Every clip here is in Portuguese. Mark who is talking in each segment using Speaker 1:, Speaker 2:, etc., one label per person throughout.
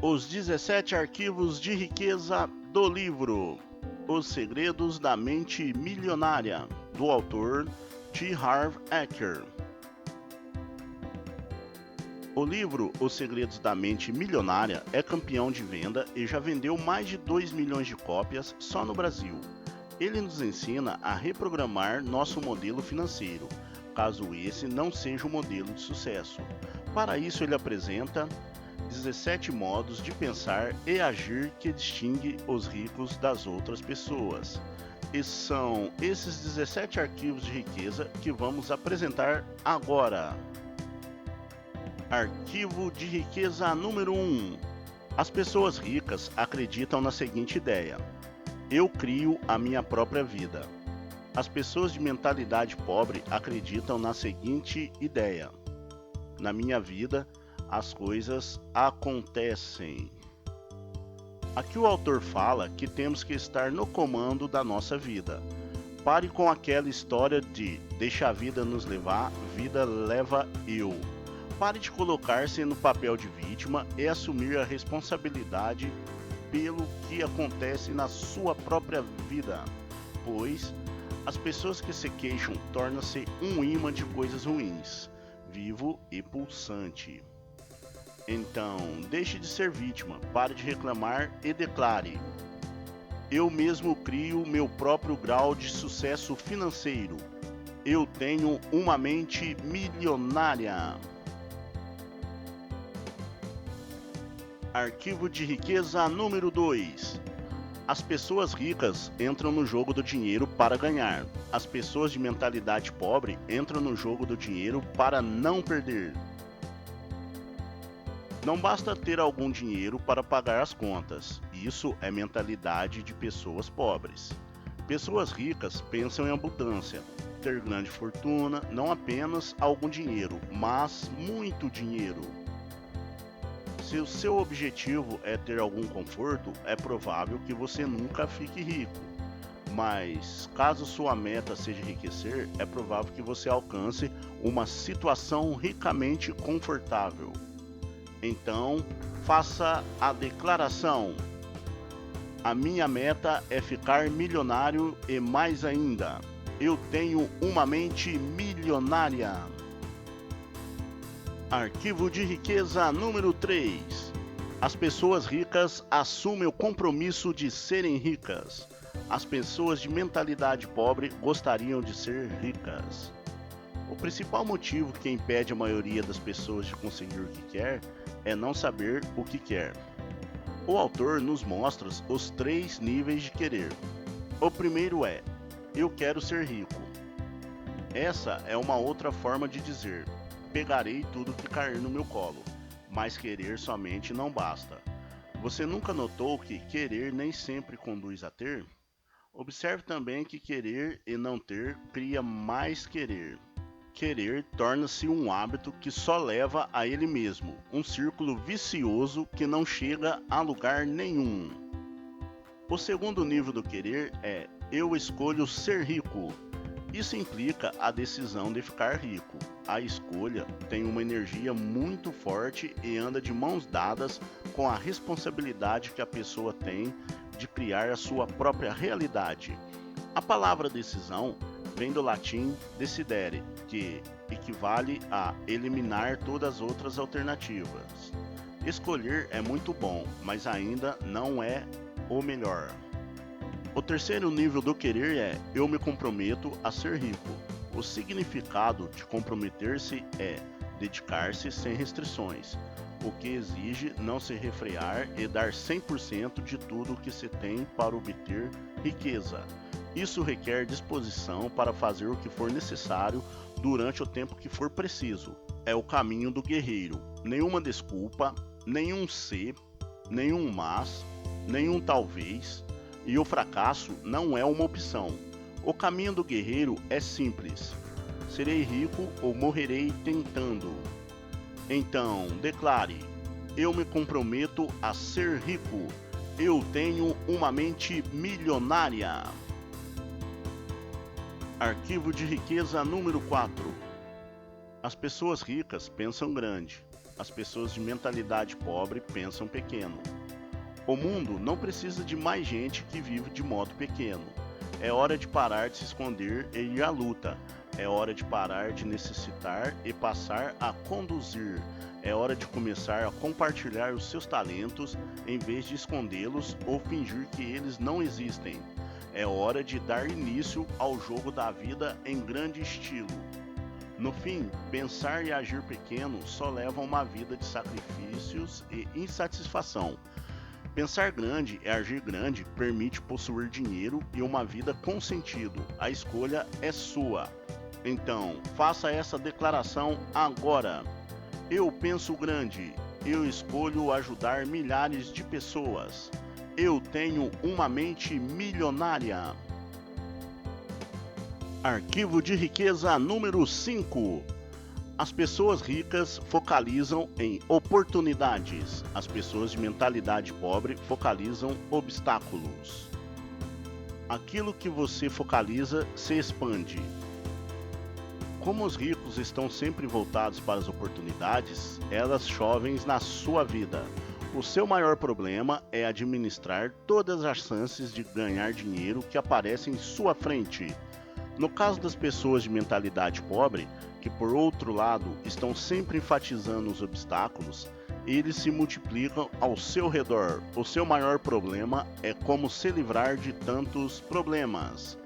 Speaker 1: Os 17 arquivos de riqueza do livro Os Segredos da Mente Milionária, do autor T. Harv Eker. O livro Os Segredos da Mente Milionária é campeão de venda e já vendeu mais de 2 milhões de cópias só no Brasil. Ele nos ensina a reprogramar nosso modelo financeiro, caso esse não seja um modelo de sucesso. Para isso ele apresenta 17 modos de pensar e agir que distingue os ricos das outras pessoas. E são esses 17 arquivos de riqueza que vamos apresentar agora. Arquivo de riqueza número 1. As pessoas ricas acreditam na seguinte ideia: eu crio a minha própria vida. As pessoas de mentalidade pobre acreditam na seguinte ideia: na minha vida, as coisas acontecem. Aqui o autor fala que temos que estar no comando da nossa vida. Pare com aquela história de deixa a vida nos levar, vida leva eu. Pare de colocar-se no papel de vítima e assumir a responsabilidade pelo que acontece na sua própria vida, pois as pessoas que se queixam tornam-se um imã de coisas ruins, vivo e pulsante. Então, deixe de ser vítima, pare de reclamar e declare: eu mesmo crio meu próprio grau de sucesso financeiro. Eu tenho uma mente milionária. Arquivo de riqueza número 2. As pessoas ricas entram no jogo do dinheiro para ganhar. As pessoas de mentalidade pobre entram no jogo do dinheiro para não perder. Não basta ter algum dinheiro para pagar as contas. Isso é mentalidade de pessoas pobres. Pessoas ricas pensam em abundância, ter grande fortuna, não apenas algum dinheiro, mas muito dinheiro. Se o seu objetivo é ter algum conforto, é provável que você nunca fique rico. Mas, caso sua meta seja enriquecer, é provável que você alcance uma situação ricamente confortável. Então, faça a declaração: a minha meta é ficar milionário e mais ainda, eu tenho uma mente milionária. Arquivo de riqueza número 3. As pessoas ricas assumem o compromisso de serem ricas. As pessoas de mentalidade pobre gostariam de ser ricas. O principal motivo que impede a maioria das pessoas de conseguir o que quer é não saber o que quer. O autor nos mostra os 3 níveis de querer. O primeiro é: eu quero ser rico. Essa é uma outra forma de dizer: pegarei tudo que cair no meu colo, mas querer somente não basta. Você nunca notou que querer nem sempre conduz a ter? Observe também que querer e não ter cria mais querer. Querer torna-se um hábito que só leva a ele mesmo, um círculo vicioso que não chega a lugar nenhum. O segundo nível do querer é: eu escolho ser rico. Isso implica a decisão de ficar rico. A escolha tem uma energia muito forte e anda de mãos dadas com a responsabilidade que a pessoa tem de criar a sua própria realidade. A palavra decisão vem do latim decidere, que equivale a eliminar todas as outras alternativas. Escolher é muito bom, mas ainda não é o melhor. O terceiro nível do querer é: eu me comprometo a ser rico. O significado de comprometer-se é dedicar-se sem restrições, o que exige não se refrear e dar 100% de tudo o que se tem para obter riqueza. Isso requer disposição para fazer o que for necessário durante o tempo que for preciso. É o caminho do guerreiro. Nenhuma desculpa, nenhum se, nenhum mas, nenhum talvez. E o fracasso não é uma opção. O caminho do guerreiro é simples: serei rico ou morrerei tentando. Então, declare: eu me comprometo a ser rico. Eu tenho uma mente milionária. Arquivo de riqueza número 4. As pessoas ricas pensam grande. As pessoas de mentalidade pobre pensam pequeno. O mundo não precisa de mais gente que vive de modo pequeno. É hora de parar de se esconder e ir à luta. É hora de parar de necessitar e passar a conduzir. É hora de começar a compartilhar os seus talentos em vez de escondê-los ou fingir que eles não existem. É hora de dar início ao jogo da vida em grande estilo. No fim, pensar e agir pequeno só leva a uma vida de sacrifícios e insatisfação. Pensar grande e agir grande permite possuir dinheiro e uma vida com sentido. A escolha é sua. Então, faça essa declaração agora. Eu penso grande. Eu escolho ajudar milhares de pessoas. Eu tenho uma mente milionária. Arquivo de riqueza número 5. As pessoas ricas focalizam em oportunidades. As pessoas de mentalidade pobre focalizam obstáculos. Aquilo que você focaliza se expande. Como os ricos estão sempre voltados para as oportunidades, elas chovem na sua vida. O seu maior problema é administrar todas as chances de ganhar dinheiro que aparecem em sua frente. No caso das pessoas de mentalidade pobre, que por outro lado estão sempre enfatizando os obstáculos, eles se multiplicam ao seu redor. O seu maior problema é como se livrar de tantos problemas.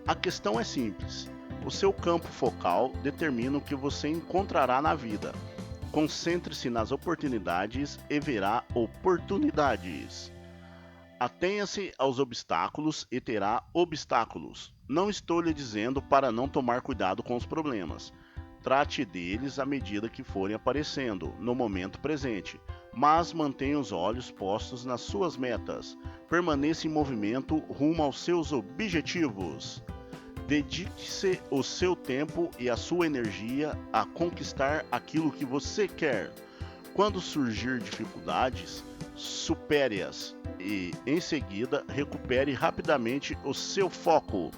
Speaker 1: A questão é simples. O seu campo focal determina o que você encontrará na vida. Concentre-se nas oportunidades e verá oportunidades. Atenha-se aos obstáculos e terá obstáculos. Não estou lhe dizendo para não tomar cuidado com os problemas. Trate deles à medida que forem aparecendo, no momento presente, mas mantenha os olhos postos nas suas metas. Permaneça em movimento rumo aos seus objetivos. Dedique-se o seu tempo e a sua energia a conquistar aquilo que você quer. Quando surgir dificuldades, supere-as e, em seguida, recupere rapidamente o seu foco.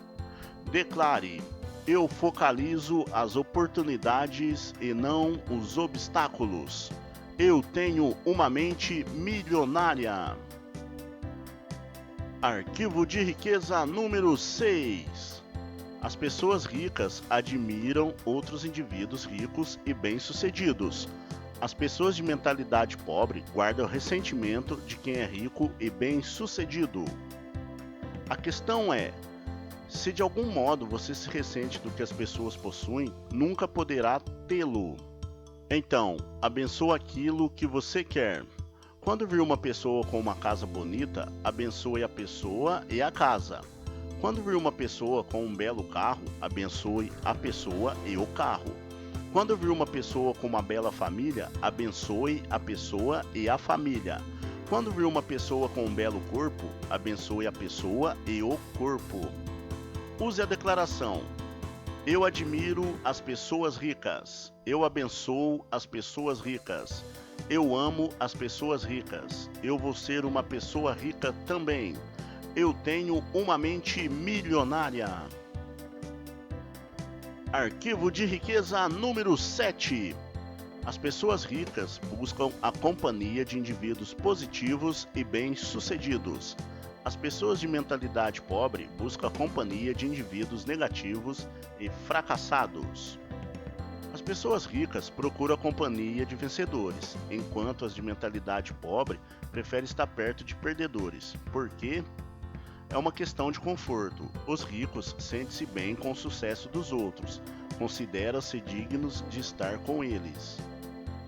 Speaker 1: Declare: eu focalizo as oportunidades e não os obstáculos. Eu tenho uma mente milionária. Arquivo de riqueza número 6. As pessoas ricas admiram outros indivíduos ricos e bem-sucedidos. As pessoas de mentalidade pobre guardam ressentimento de quem é rico e bem-sucedido. A questão é: se de algum modo você se ressente do que as pessoas possuem, nunca poderá tê-lo. Então, abençoa aquilo que você quer. Quando vir uma pessoa com uma casa bonita, abençoe a pessoa e a casa. Quando vir uma pessoa com um belo carro, abençoe a pessoa e o carro. Quando vir uma pessoa com uma bela família, abençoe a pessoa e a família. Quando vir uma pessoa com um belo corpo, abençoe a pessoa e o corpo. Use a declaração: eu admiro as pessoas ricas. Eu abençoo as pessoas ricas. Eu amo as pessoas ricas. Eu vou ser uma pessoa rica também. Eu tenho uma mente milionária. Arquivo de riqueza número 7. As pessoas ricas buscam a companhia de indivíduos positivos e bem-sucedidos. As pessoas de mentalidade pobre buscam a companhia de indivíduos negativos e fracassados. As pessoas ricas procuram a companhia de vencedores, enquanto as de mentalidade pobre preferem estar perto de perdedores. Por quê? É uma questão de conforto. Os ricos sentem-se bem com o sucesso dos outros, consideram-se dignos de estar com eles.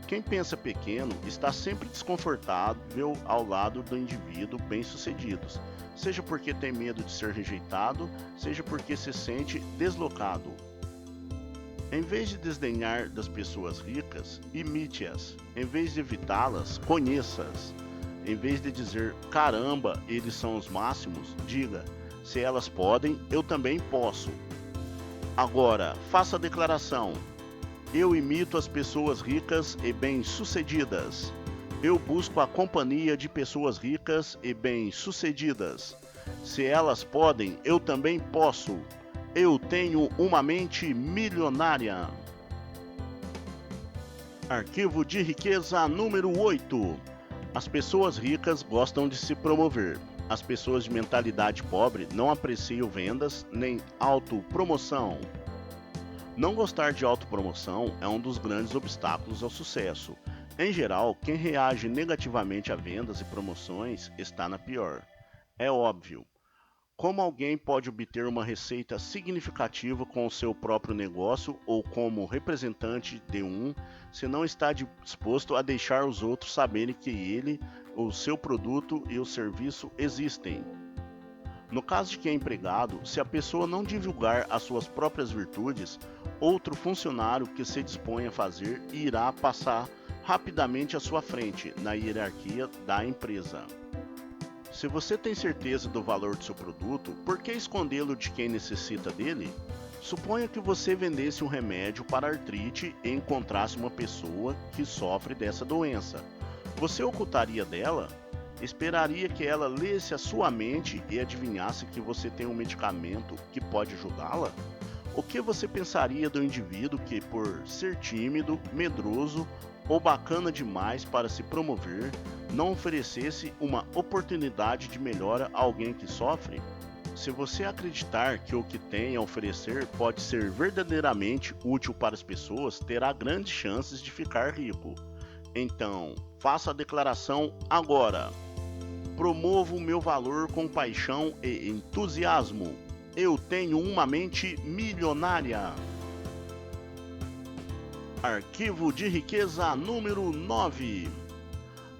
Speaker 1: Quem pensa pequeno está sempre desconfortável ao lado do indivíduo bem-sucedido, seja porque tem medo de ser rejeitado, seja porque se sente deslocado. Em vez de desdenhar das pessoas ricas, imite-as. Em vez de evitá-las, conheça-as. Em vez de dizer, caramba, eles são os máximos, diga, se elas podem, eu também posso. Agora, faça a declaração: eu imito as pessoas ricas e bem-sucedidas. Eu busco a companhia de pessoas ricas e bem-sucedidas. Se elas podem, eu também posso. Eu tenho uma mente milionária. Arquivo de riqueza número 8. As pessoas ricas gostam de se promover. As pessoas de mentalidade pobre não apreciam vendas nem autopromoção. Não gostar de autopromoção é um dos grandes obstáculos ao sucesso. Em geral, quem reage negativamente a vendas e promoções está na pior. É óbvio. Como alguém pode obter uma receita significativa com o seu próprio negócio ou como representante de um, se não está disposto a deixar os outros saberem que ele, o seu produto e o serviço existem? No caso de quem é empregado, se a pessoa não divulgar as suas próprias virtudes, outro funcionário que se dispõe a fazer irá passar rapidamente à sua frente na hierarquia da empresa. Se você tem certeza do valor do seu produto, por que escondê-lo de quem necessita dele? Suponha que você vendesse um remédio para artrite e encontrasse uma pessoa que sofre dessa doença. Você ocultaria dela? Esperaria que ela lesse a sua mente e adivinhasse que você tem um medicamento que pode ajudá-la? O que você pensaria do indivíduo que, por ser tímido, medroso ou bacana demais para se promover, não oferecesse uma oportunidade de melhora a alguém que sofre? Se você acreditar que o que tem a oferecer pode ser verdadeiramente útil para as pessoas, terá grandes chances de ficar rico. Então, faça a declaração agora. Promovo o meu valor com paixão e entusiasmo. Eu tenho uma mente milionária. Arquivo de riqueza número 9.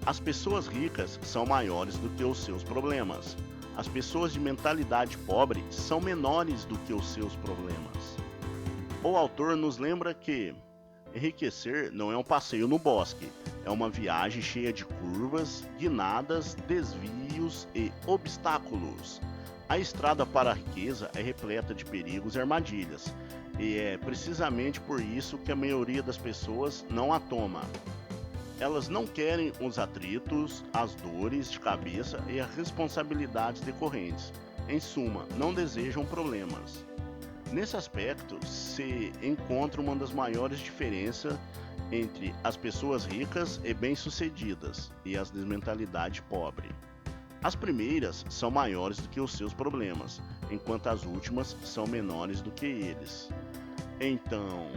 Speaker 1: As pessoas ricas são maiores do que os seus problemas. As pessoas de mentalidade pobre são menores do que os seus problemas. O autor nos lembra que enriquecer não é um passeio no bosque, é uma viagem cheia de curvas, guinadas, desvios e obstáculos. A estrada para a riqueza é repleta de perigos e armadilhas, e é precisamente por isso que a maioria das pessoas não a toma. Elas não querem os atritos, as dores de cabeça e as responsabilidades decorrentes. Em suma, não desejam problemas. Nesse aspecto, se encontra uma das maiores diferenças entre as pessoas ricas e bem-sucedidas e as de mentalidade pobre. As primeiras são maiores do que os seus problemas, enquanto as últimas são menores do que eles. Então,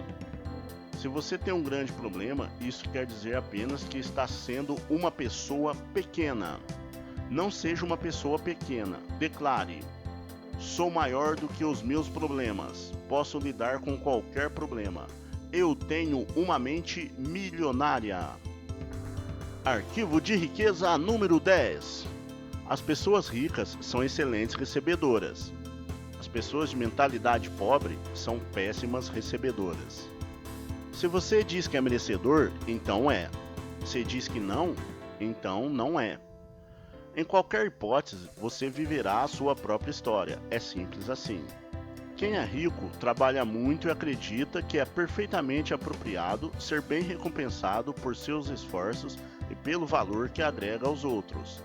Speaker 1: se você tem um grande problema, isso quer dizer apenas que está sendo uma pessoa pequena. Não seja uma pessoa pequena. Declare: sou maior do que os meus problemas. Posso lidar com qualquer problema. Eu tenho uma mente milionária. Arquivo de riqueza número 10. As pessoas ricas são excelentes recebedoras. As pessoas de mentalidade pobre são péssimas recebedoras. Se você diz que é merecedor, então é. Se diz que não, então não é. Em qualquer hipótese, você viverá a sua própria história. É simples assim. Quem é rico trabalha muito e acredita que é perfeitamente apropriado ser bem recompensado por seus esforços e pelo valor que agrega aos outros.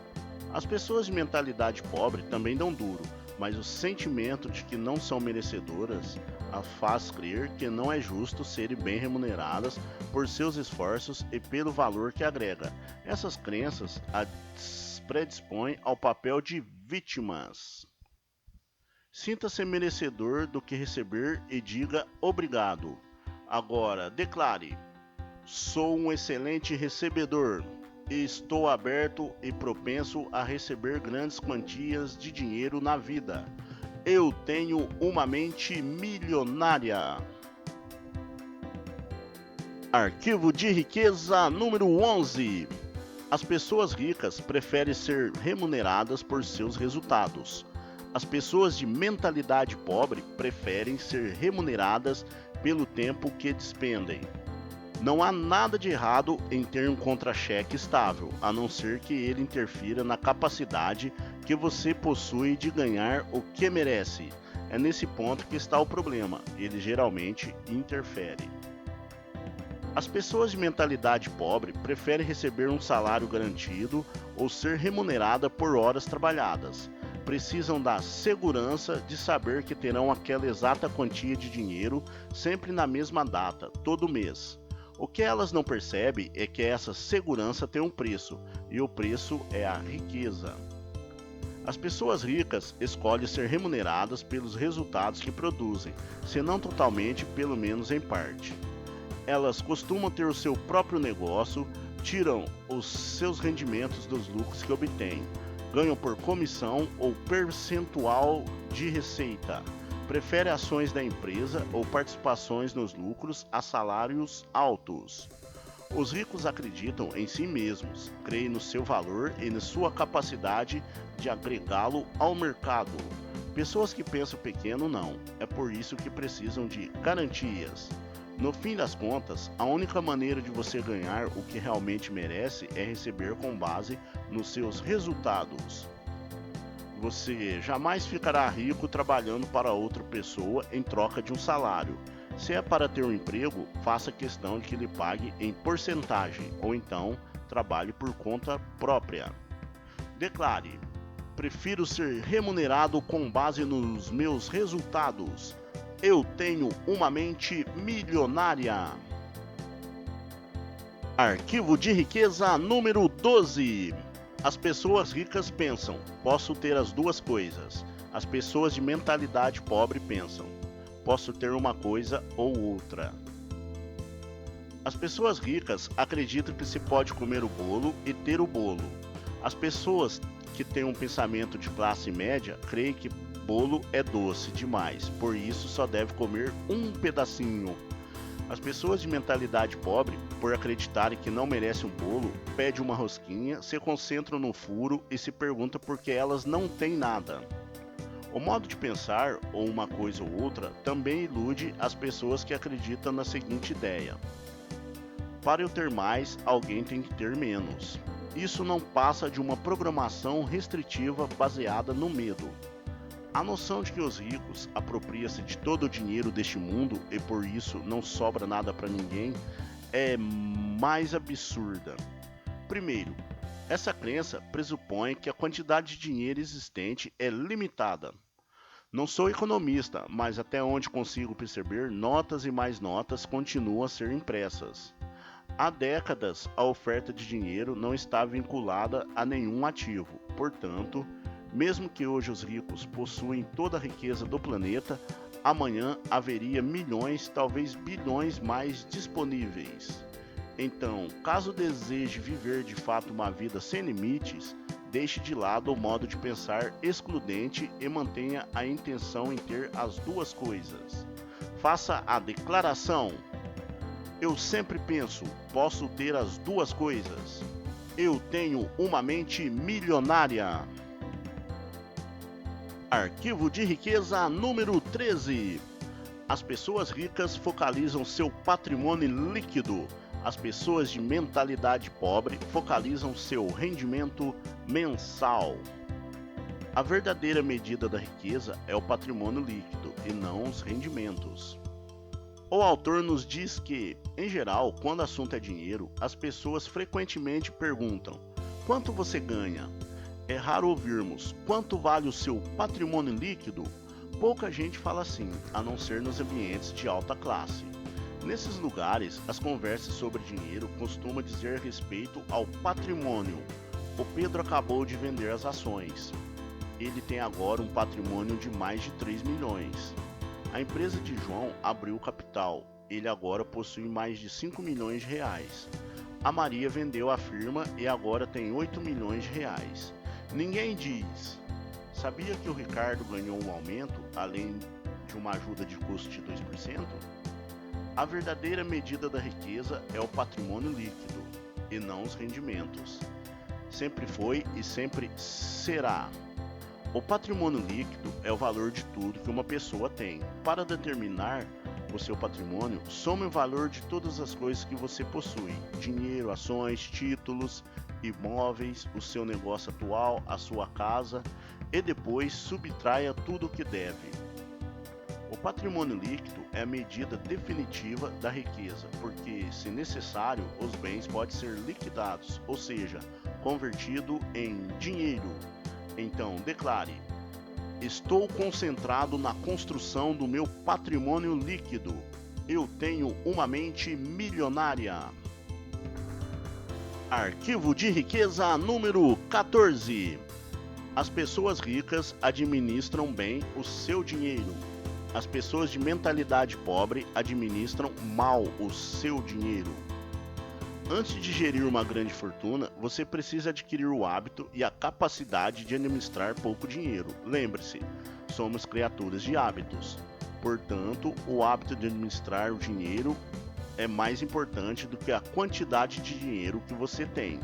Speaker 1: As pessoas de mentalidade pobre também dão duro, mas o sentimento de que não são merecedoras as faz crer que não é justo serem bem remuneradas por seus esforços e pelo valor que agrega. Essas crenças as predispõem ao papel de vítimas. Sinta-se merecedor do que receber e diga obrigado. Agora, declare: sou um excelente recebedor. Estou aberto e propenso a receber grandes quantias de dinheiro na vida. Eu tenho uma mente milionária. Arquivo de riqueza número 11. As pessoas ricas preferem ser remuneradas por seus resultados. As pessoas de mentalidade pobre preferem ser remuneradas pelo tempo que despendem. Não há nada de errado em ter um contra-cheque estável, a não ser que ele interfira na capacidade que você possui de ganhar o que merece. É nesse ponto que está o problema, ele geralmente interfere. As pessoas de mentalidade pobre preferem receber um salário garantido ou ser remunerada por horas trabalhadas. Precisam da segurança de saber que terão aquela exata quantia de dinheiro sempre na mesma data, todo mês. O que elas não percebem é que essa segurança tem um preço, e o preço é a riqueza. As pessoas ricas escolhem ser remuneradas pelos resultados que produzem, se não totalmente, pelo menos em parte. Elas costumam ter o seu próprio negócio, tiram os seus rendimentos dos lucros que obtêm, ganham por comissão ou percentual de receita, preferem ações da empresa ou participações nos lucros a salários altos. Os ricos acreditam em si mesmos, creem no seu valor e na sua capacidade de agregá-lo ao mercado. Pessoas que pensam pequeno não, é por isso que precisam de garantias. No fim das contas, a única maneira de você ganhar o que realmente merece é receber com base nos seus resultados. Você jamais ficará rico trabalhando para outra pessoa em troca de um salário. Se é para ter um emprego, faça questão de que lhe pague em porcentagem, ou então trabalhe por conta própria. Declare: prefiro ser remunerado com base nos meus resultados. Eu tenho uma mente milionária. Arquivo de riqueza número 12. As pessoas ricas pensam: posso ter as duas coisas. As pessoas de mentalidade pobre pensam: posso ter uma coisa ou outra. As pessoas ricas acreditam que se pode comer o bolo e ter o bolo. As pessoas que têm um pensamento de classe média creem que bolo é doce demais, por isso só deve comer um pedacinho. As pessoas de mentalidade pobre, por acreditarem que não merecem um bolo, pedem uma rosquinha, se concentram no furo e se perguntam por que elas não têm nada. O modo de pensar, ou uma coisa ou outra, também ilude as pessoas que acreditam na seguinte ideia: para eu ter mais, alguém tem que ter menos. Isso não passa de uma programação restritiva baseada no medo. A noção de que os ricos apropriam-se de todo o dinheiro deste mundo e por isso não sobra nada para ninguém é mais absurda. Primeiro, essa crença pressupõe que a quantidade de dinheiro existente é limitada. Não sou economista, mas até onde consigo perceber, notas e mais notas continuam a ser impressas. Há décadas, a oferta de dinheiro não está vinculada a nenhum ativo. Portanto, mesmo que hoje os ricos possuem toda a riqueza do planeta, amanhã haveria milhões, talvez bilhões mais disponíveis. Então, caso deseje viver de fato uma vida sem limites, deixe de lado o modo de pensar excludente e mantenha a intenção em ter as duas coisas. Faça a declaração: eu sempre penso, posso ter as duas coisas. Eu tenho uma mente milionária. Arquivo de riqueza número 13. As pessoas ricas focalizam seu patrimônio líquido. As pessoas de mentalidade pobre focalizam seu rendimento mensal. A verdadeira medida da riqueza é o patrimônio líquido e não os rendimentos. O autor nos diz que, em geral, quando o assunto é dinheiro, as pessoas frequentemente perguntam: quanto você ganha? É raro ouvirmos: quanto vale o seu patrimônio líquido? Pouca gente fala assim, a não ser nos ambientes de alta classe. Nesses lugares, as conversas sobre dinheiro costumam dizer respeito ao patrimônio. O Pedro acabou de vender as ações. Ele tem agora um patrimônio de mais de 3 milhões. A empresa de João abriu capital. Ele agora possui mais de 5 milhões de reais. A Maria vendeu a firma e agora tem 8 milhões de reais. Ninguém diz: sabia que o Ricardo ganhou um aumento, além de uma ajuda de custo de 2%? A verdadeira medida da riqueza é o patrimônio líquido, e não os rendimentos. Sempre foi e sempre será. O patrimônio líquido é o valor de tudo que uma pessoa tem. Para determinar o seu patrimônio, some o valor de todas as coisas que você possui: dinheiro, ações, títulos, imóveis, o seu negócio atual, a sua casa, e depois subtraia tudo o que deve. O patrimônio líquido é a medida definitiva da riqueza, porque, se necessário, os bens podem ser liquidados, ou seja, convertido em dinheiro. Então, declare: estou concentrado na construção do meu patrimônio líquido. Eu tenho uma mente milionária. Arquivo de riqueza número 14. As pessoas ricas administram bem o seu dinheiro. As pessoas de mentalidade pobre administram mal o seu dinheiro. Antes de gerir uma grande fortuna, você precisa adquirir o hábito e a capacidade de administrar pouco dinheiro. Lembre-se, somos criaturas de hábitos. Portanto, o hábito de administrar o dinheiro é mais importante do que a quantidade de dinheiro que você tem.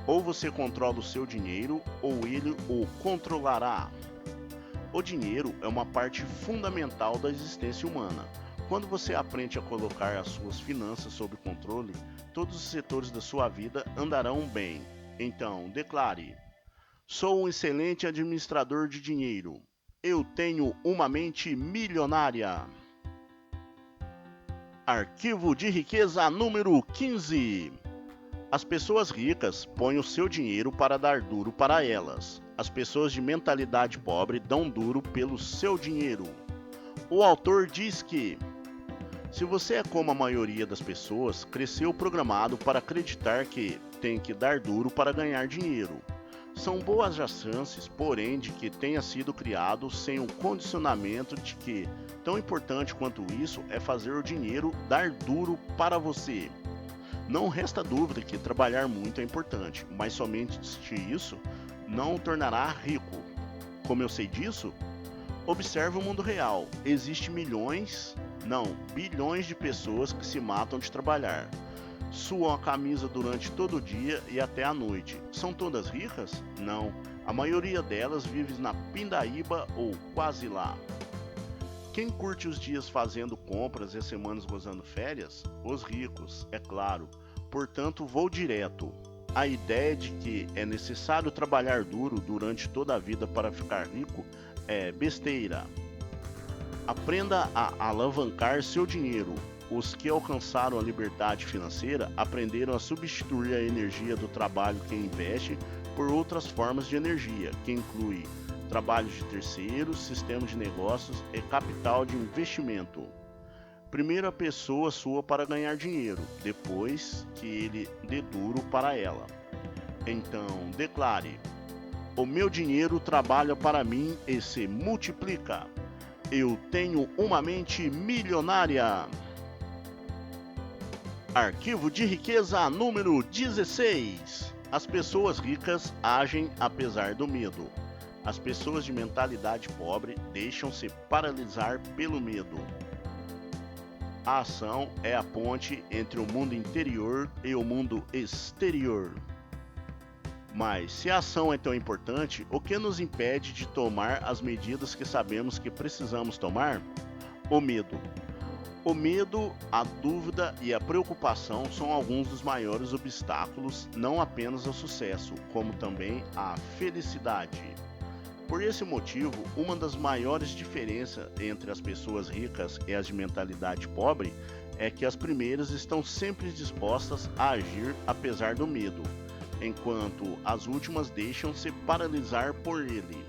Speaker 1: Ou você controla o seu dinheiro, ou ele o controlará. O dinheiro é uma parte fundamental da existência humana. Quando você aprende a colocar as suas finanças sob controle, todos os setores da sua vida andarão bem. Então, declare: sou um excelente administrador de dinheiro. Eu tenho uma mente milionária. Arquivo de riqueza número 15. As pessoas ricas põem o seu dinheiro para dar duro para elas. As pessoas de mentalidade pobre dão duro pelo seu dinheiro. O autor diz que, se você é como a maioria das pessoas, cresceu programado para acreditar que tem que dar duro para ganhar dinheiro. São boas as chances, porém, de que tenha sido criado sem o condicionamento de que, tão importante quanto isso, é fazer o dinheiro dar duro para você. Não resta dúvida que trabalhar muito é importante, mas somente isso não o tornará rico. Como eu sei disso? Observe o mundo real. Existem bilhões de pessoas que se matam de trabalhar. Suam a camisa durante todo o dia e até a noite. São todas ricas? Não. A maioria delas vive na pindaíba ou quase lá. Quem curte os dias fazendo compras e as semanas gozando férias? Os ricos, é claro. Portanto, vou direto. A ideia de que é necessário trabalhar duro durante toda a vida para ficar rico é besteira. Aprenda a alavancar seu dinheiro. Os que alcançaram a liberdade financeira aprenderam a substituir a energia do trabalho que investe por outras formas de energia, que inclui trabalhos de terceiros, sistema de negócios e capital de investimento. Primeiro a pessoa sua para ganhar dinheiro, depois que ele dê duro para ela. Então, declare: o meu dinheiro trabalha para mim e se multiplica. Eu tenho uma mente milionária. Arquivo de riqueza número 16. As pessoas ricas agem apesar do medo. As pessoas de mentalidade pobre deixam-se paralisar pelo medo. A ação é a ponte entre o mundo interior e o mundo exterior. Mas, se a ação é tão importante, o que nos impede de tomar as medidas que sabemos que precisamos tomar? O medo. O medo, a dúvida e a preocupação são alguns dos maiores obstáculos, não apenas ao sucesso, como também à felicidade. Por esse motivo, uma das maiores diferenças entre as pessoas ricas e as de mentalidade pobre é que as primeiras estão sempre dispostas a agir apesar do medo, enquanto as últimas deixam-se paralisar por ele.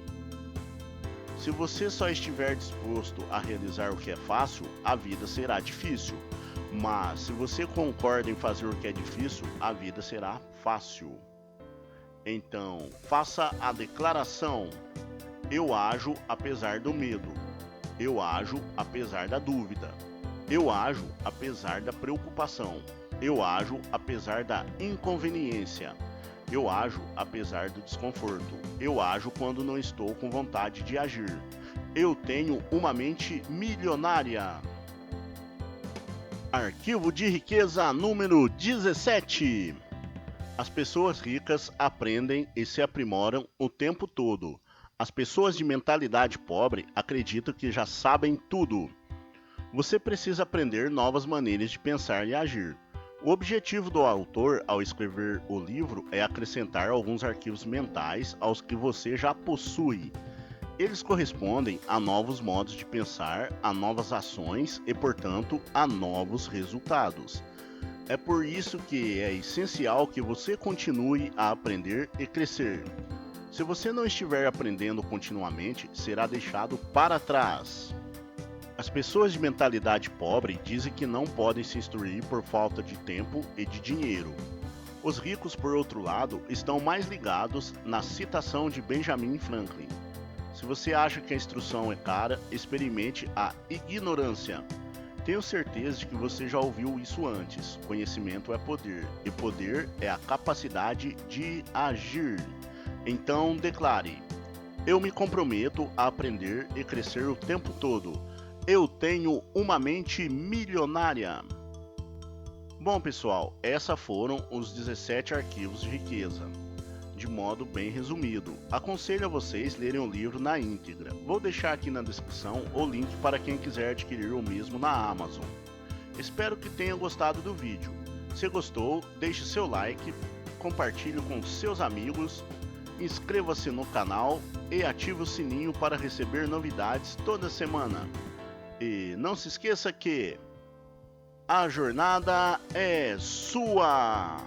Speaker 1: Se você só estiver disposto a realizar o que é fácil, a vida será difícil. Mas se você concorda em fazer o que é difícil, a vida será fácil. Então, faça a declaração: eu ajo apesar do medo. Eu ajo apesar da dúvida. Eu ajo apesar da preocupação. Eu ajo apesar da inconveniência. Eu ajo apesar do desconforto. Eu ajo quando não estou com vontade de agir. Eu tenho uma mente milionária. Arquivo de riqueza número 17. As pessoas ricas aprendem e se aprimoram o tempo todo. As pessoas de mentalidade pobre acreditam que já sabem tudo. Você precisa aprender novas maneiras de pensar e agir. O objetivo do autor ao escrever o livro é acrescentar alguns arquivos mentais aos que você já possui. Eles correspondem a novos modos de pensar, a novas ações e, portanto, a novos resultados. É por isso que é essencial que você continue a aprender e crescer. Se você não estiver aprendendo continuamente, será deixado para trás. As pessoas de mentalidade pobre dizem que não podem se instruir por falta de tempo e de dinheiro. Os ricos, por outro lado, estão mais ligados na citação de Benjamin Franklin. Se você acha que a instrução é cara, experimente a ignorância. Tenho certeza de que você já ouviu isso antes. Conhecimento é poder, e poder é a capacidade de agir. Então declare: eu me comprometo a aprender e crescer o tempo todo. Eu tenho uma mente milionária. Bom, pessoal, esses foram os 17 arquivos de riqueza. De modo bem resumido, aconselho a vocês lerem o livro na íntegra. Vou deixar aqui na descrição o link para quem quiser adquirir o mesmo na Amazon. Espero que tenham gostado do vídeo. Se gostou, deixe seu like, compartilhe com seus amigos, inscreva-se no canal e ative o sininho para receber novidades toda semana. E não se esqueça que a jornada é sua!